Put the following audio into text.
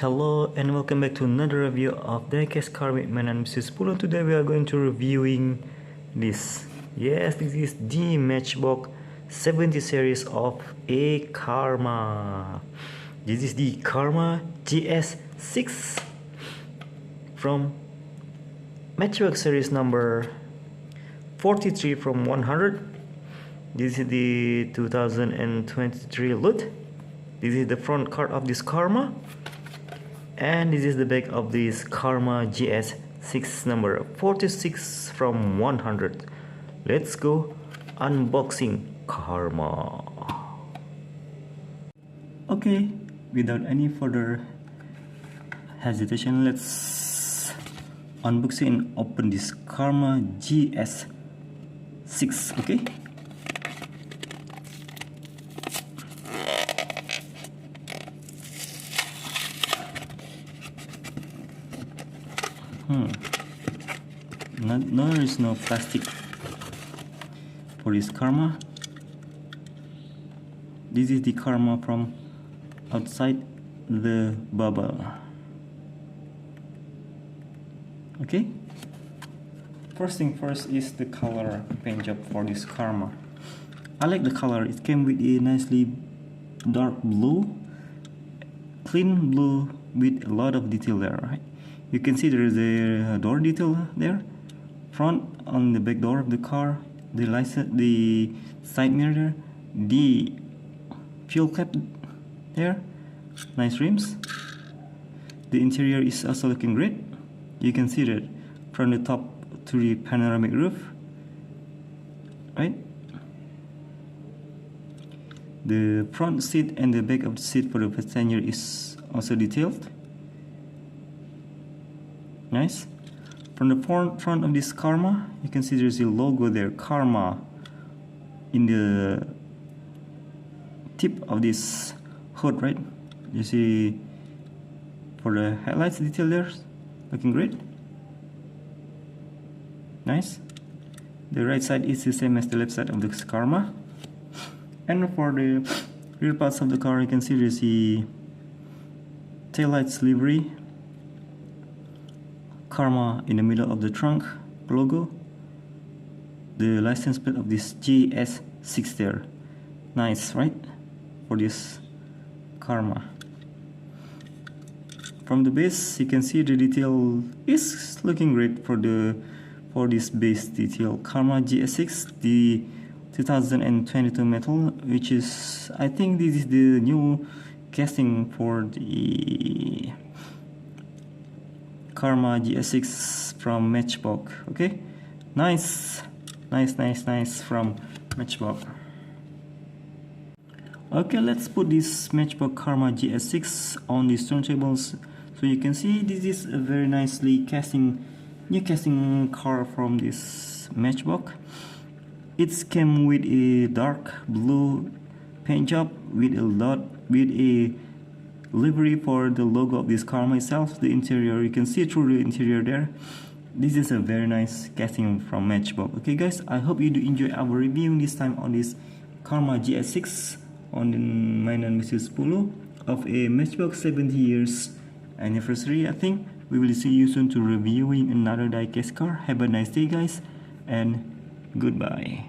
Hello and welcome back to another review of Diecast car with my name is Pulo. Today we are going to reviewing this. Yes, this is the Matchbox 70 series of a Karma. This is the Karma GS-6 from Matchbox series number 43 from 100. This is the 2023 loot. This is the front card of this Karma. And this is the back of this Karma GS-6 number 46 from 100. Let's go unboxing Karma. Okay, without any further hesitation, let's unbox and open this Karma GS-6. Okay. No, there is no plastic for this Karma. This is the Karma from outside the bubble. Okay. First thing first is the color paint job for this Karma. I like the color. It came with a nicely dark blue, clean blue with a lot of detail there, right? You can see there is a door detail there, front on the back door of the car, the license, the side mirror there, the fuel cap there, nice rims. The interior is also looking great. You can see that from the top to the panoramic roof, right? The front seat and the back of the seat for the passenger is also detailed. Nice. From the front of this Karma, you can see there's a logo there, Karma, in the tip of this hood, right? You see for the headlights detail there, looking great. Nice. The right side is the same as the left side of this Karma. And for the rear parts of the car, you can see there's the taillights livery, Karma in the middle of the trunk logo, the license plate of this GS6 there. Nice, right? For this Karma. From the base, you can see the detail is looking great for this base detail. Karma GS6, the 2022 metal, which is, I think this is the new casting for the Karma GS6 from Matchbox. Okay, nice from Matchbox. Okay, let's put this Matchbox Karma GS6 on these turntables, so you can see this is a very nicely new casting car from this Matchbox. It came with a dark blue paint job with a livery for the logo of this Karma itself. The interior, you can see through the interior there. This is a very nice casting from Matchbox. Okay guys, I hope you do enjoy our review this time on this Karma GS6 on my name is Pulo of a Matchbox 70 years anniversary. I think we will see you soon to reviewing another diecast car. Have a nice day guys, and goodbye.